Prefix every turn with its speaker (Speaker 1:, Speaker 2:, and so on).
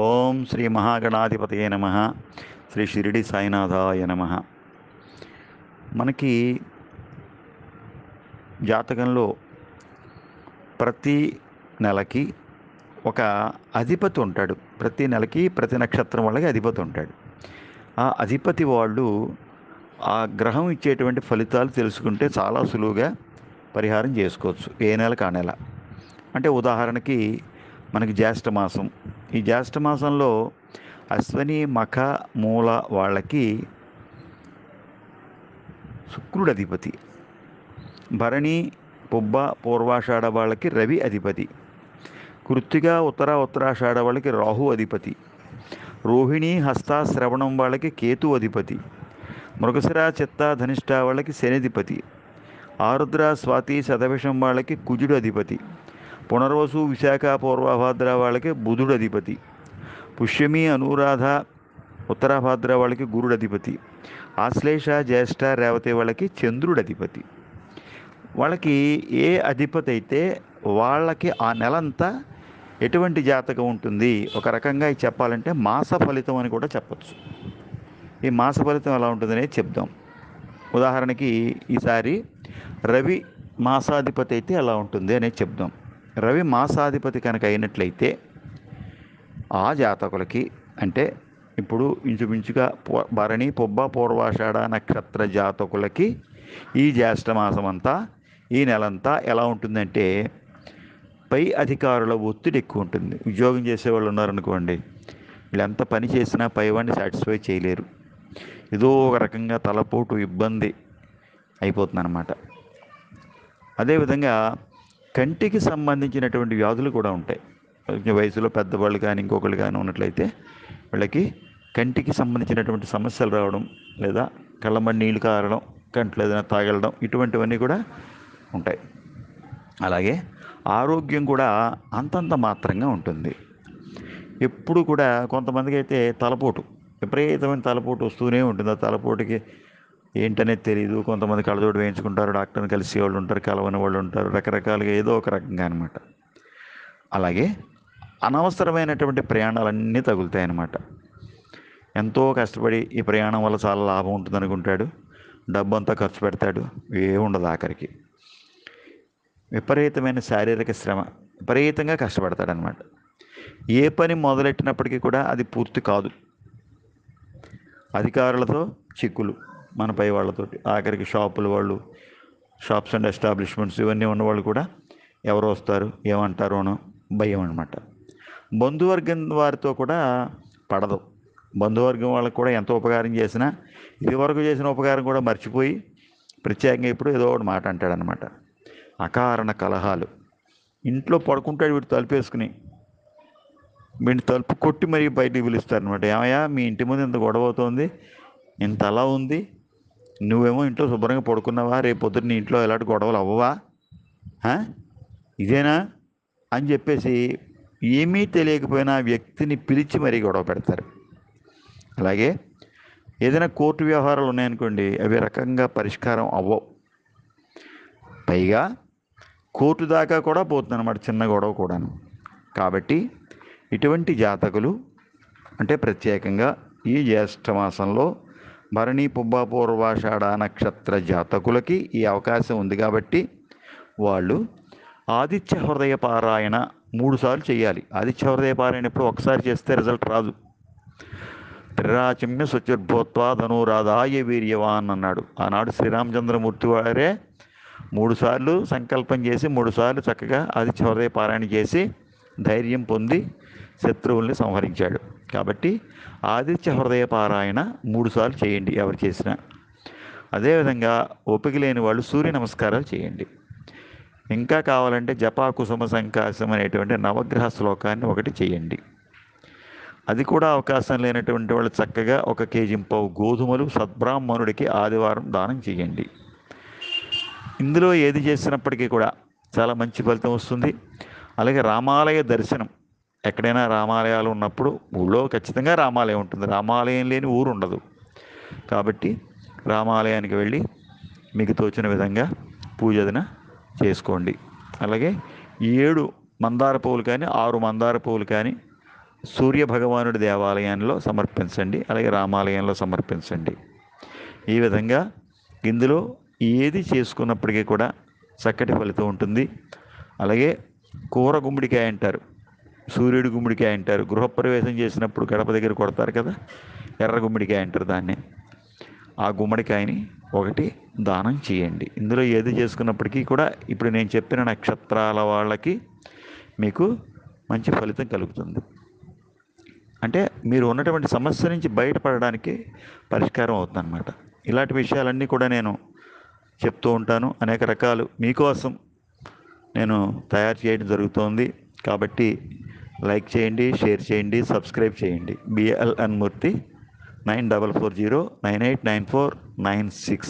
Speaker 1: ఓం శ్రీ మహాగణాధిపతయే నమ. శ్రీ షిరిడి సాయినాథాయ నమ. మనకి జాతకంలో ప్రతి నెలకి ఒక అధిపతి ఉంటాడు. ప్రతి నెలకి ప్రతి నక్షత్రం వాళ్ళకి అధిపతి ఉంటాడు. ఆ అధిపతి వాళ్ళు ఆ గ్రహం ఇచ్చేటువంటి ఫలితాలు తెలుసుకుంటే చాలా సులువుగా పరిహారం చేసుకోవచ్చు. ఏ నెలకు ఆ నెల. అంటే ఉదాహరణకి మనకి జ్యేష్ఠ మాసం. ఈ జ్యేష్ఠ మాసంలో అశ్వని మఖ మూల వాళ్ళకి శుక్రుడు అధిపతి. భరణి పుబ్బ పూర్వాషాఢ వాళ్ళకి రవి అధిపతి. కృత్తిక ఉత్తరాషాఢ వాళ్ళకి రాహు అధిపతి. రోహిణి హస్త శ్రవణం వాళ్ళకి కేతు అధిపతి. మృగశిర చిత్త ధనిష్ట వాళ్ళకి శనిధిపతి. ఆరుద్ర స్వాతి శతభిషం వాళ్ళకి కుజుడు అధిపతి. పునర్వసు విశాఖ పూర్వభాద్ర వాళ్ళకి బుధుడు అధిపతి. పుష్యమి అనురాధ ఉత్తరాభాద్ర వాళ్ళకి గురుడు అధిపతి. ఆశ్లేష జ్యేష్ఠ రేవతి వాళ్ళకి చంద్రుడు అధిపతి. వాళ్ళకి ఏ అధిపతి అయితే వాళ్ళకి ఆ నెలంతా ఎటువంటి జాతకం ఉంటుంది, ఒక రకంగా చెప్పాలంటే మాస ఫలితం అని కూడా చెప్పచ్చు. ఈ మాస ఫలితం ఎలా ఉంటుందనేది చెప్దాం. ఉదాహరణకి ఈసారి రవి మాసాధిపతి అయితే ఎలా ఉంటుంది అనేది చెప్దాం. రవి మాసాధిపతి కనుక అయినట్లయితే ఆ జాతకులకి, అంటే ఇప్పుడు ఇంచుమించుగా భరణి పుబ్బ పూర్వాషాఢ నక్షత్ర జాతకులకి ఈ జ్యేష్ఠ మాసం అంతా, ఈ నెలంతా ఎలా ఉంటుందంటే పై అధికారుల ఒత్తిడి ఎక్కువ ఉంటుంది. ఉద్యోగం చేసేవాళ్ళు ఉన్నారనుకోండి, వీళ్ళు ఎంత పని చేసినా పైవాడిని సాటిస్ఫై చేయలేరు. ఏదో ఒక రకంగా తలపోటు ఇబ్బంది అయిపోతుందన్నమాట. అదేవిధంగా కంటికి సంబంధించినటువంటి వ్యాధులు కూడా ఉంటాయి. కొంచెం వయసులో పెద్దవాళ్ళు కానీ ఇంకొకళ్ళు కానీ ఉన్నట్లయితే వీళ్ళకి కంటికి సంబంధించినటువంటి సమస్యలు రావడం, లేదా కళ్ళమ్మడి నీళ్లు కారడం, కంట్లో ఏదైనా తాగలడం, ఇటువంటివన్నీ కూడా ఉంటాయి. అలాగే ఆరోగ్యం కూడా అంతంత మాత్రంగా ఉంటుంది. ఎప్పుడు కూడా కొంతమందికి అయితే తలపోటు, విపరీతమైన తలపోటు వస్తూనే ఉంటుంది. ఆ తలపోటుకి ఏంటనేది తెలియదు. కొంతమంది కళ్ళజోడు వేయించుకుంటారు, డాక్టర్ని కలిసే వాళ్ళు ఉంటారు, కలవని వాళ్ళు ఉంటారు, రకరకాలుగా ఏదో ఒక రకంగా అనమాట. అలాగే అనవసరమైనటువంటి ప్రయాణాలన్నీ తగులుతాయి అన్నమాట. ఎంతో కష్టపడి ఈ ప్రయాణం వల్ల చాలా లాభం ఉంటుంది అనుకుంటాడు, డబ్బంతా ఖర్చు పెడతాడు, ఉండదు. ఆఖరికి విపరీతమైన శారీరక శ్రమ, విపరీతంగా కష్టపడతాడనమాట. ఏ పని మొదలెట్టినప్పటికీ కూడా అది పూర్తి కాదు. అధికారులతో చిక్కులు, మన పై వాళ్ళతోటి, ఆఖరికి షాపుల వాళ్ళు, షాప్స్ అండ్ ఎస్టాబ్లిష్మెంట్స్ ఇవన్నీ ఉన్నవాళ్ళు కూడా ఎవరు వస్తారు ఏమంటారో అనో భయం అనమాట. బంధువర్గం వారితో కూడా పడదు. బంధువర్గం వాళ్ళకు కూడా ఎంత ఉపకారం చేసినా ఇదివరకు చేసిన ఉపకారం కూడా మర్చిపోయి ప్రత్యేకంగా ఇప్పుడు ఏదో ఒకటి మాట అంటాడనమాట. అకారణ కలహాలు. ఇంట్లో పడుకుంటాడు వీడు తలుపేసుకుని, వీడిని తలుపు కొట్టి మరీ బయటికి పిలుస్తారనమాట. ఏమయ్యా మీ ఇంటి ముందు ఇంత గొడవ అవుతుంది, ఇంత అలా ఉంది, నువ్వేమో ఇంట్లో శుభ్రంగా పడుకున్నావా, రేపు పొద్దున్న నీ ఇంట్లో ఎలాంటి గొడవలు అవ్వవా, ఇదేనా అని చెప్పేసి ఏమీ తెలియకపోయినా వ్యక్తిని పిలిచి మరీ గొడవ పెడతారు. అలాగే ఏదైనా కోర్టు వ్యవహారాలు ఉన్నాయనుకోండి, అవి రకంగా పరిష్కారం అవ్వవు. పైగా కోర్టు దాకా కూడా పోతుంది అన్నమాట చిన్న గొడవ కూడాను. కాబట్టి ఇటువంటి జాతకులు, అంటే ప్రత్యేకంగా ఈ జ్యేష్ఠ మాసంలో భరణి పుబ్బ పూర్వాషాఢ నక్షత్ర జాతకులకి ఈ అవకాశం ఉంది. కాబట్టి వాళ్ళు ఆదిత్య హృదయ పారాయణ 3 సార్లు చేయాలి. ఆదిత్య హృదయ పారాయణ ఎప్పుడు ఒకసారి చేస్తే రిజల్ట్ రాదు. త్రిరాచమ్య శుచిర్భూత్వా ధనురాధాయ వీర్యవాన్ అన్నాడు ఆనాడు శ్రీరామచంద్రమూర్తి వారే. 3 సార్లు సంకల్పం చేసి 3 సార్లు చక్కగా ఆదిత్య హృదయ పారాయణ చేసి ధైర్యం పొంది శత్రువుల్ని సంహరించాడు. కాబట్టి ఆదిత్య హృదయ పారాయణ 3 సార్లు చేయండి ఎవరు చేసినా. అదేవిధంగా ఓపిక లేని వాళ్ళు సూర్య నమస్కారాలు చేయండి. ఇంకా కావాలంటే జపా కుసుమ సంకాశం అనేటువంటి నవగ్రహ శ్లోకాన్ని ఒకటి చేయండి. అది కూడా అవకాశం లేనటువంటి వాళ్ళు చక్కగా 1 కేజీ గోధుమలు సద్బ్రాహ్మణుడికి ఆదివారం దానం చేయండి. ఇందులో ఏది చేసినప్పటికీ కూడా చాలా మంచి ఫలితం వస్తుంది. అలాగే రామాలయ దర్శనం, ఎక్కడైనా రామాలయాలు ఉన్నప్పుడు ఊళ్ళో ఖచ్చితంగా రామాలయం ఉంటుంది, రామాలయం లేని ఊరు ఉండదు. కాబట్టి రామాలయానికి వెళ్ళి మీకు తోచిన విధంగా పూజన చేసుకోండి. అలాగే 7 మందార పువ్వులు కానీ 6 మందార పువ్వులు కానీ సూర్య భగవానుడి దేవాలయంలో సమర్పించండి, అలాగే రామాలయంలో సమర్పించండి. ఈ విధంగా ఇందులో ఏది చేసుకున్నప్పటికీ కూడా చక్కటి ఫలితం ఉంటుంది. అలాగే కూర గుమ్మడికాయ అంటారు, సూర్యుడి గుమ్మడికాయ అంటారు. గృహప్రవేశం చేసినప్పుడు గడప దగ్గర కొడతారు కదా, ఎర్ర గుమ్మడికాయ అంటారు దాన్ని. ఆ గుమ్మడికాయని ఒకటి దానం చేయండి. ఇందులో ఏది చేసుకున్నప్పటికీ కూడా ఇప్పుడు నేను చెప్పిన నక్షత్రాల వాళ్ళకి మీకు మంచి ఫలితం కలుగుతుంది. అంటే మీరు ఉన్నటువంటి సమస్య నుంచి బయటపడడానికి పరిష్కారం అవుతుందన్నమాట. ఇలాంటి విషయాలన్నీ కూడా నేను చెప్తూ ఉంటాను. అనేక రకాలు మీకోసం నేను తయారు చేయడం జరుగుతోంది. కాబట్టి లైక్ చేయండి, షేర్ చేయండి, సబ్స్క్రైబ్ చేయండి. బిఎల్ఎన్ మూర్తి 9440989496.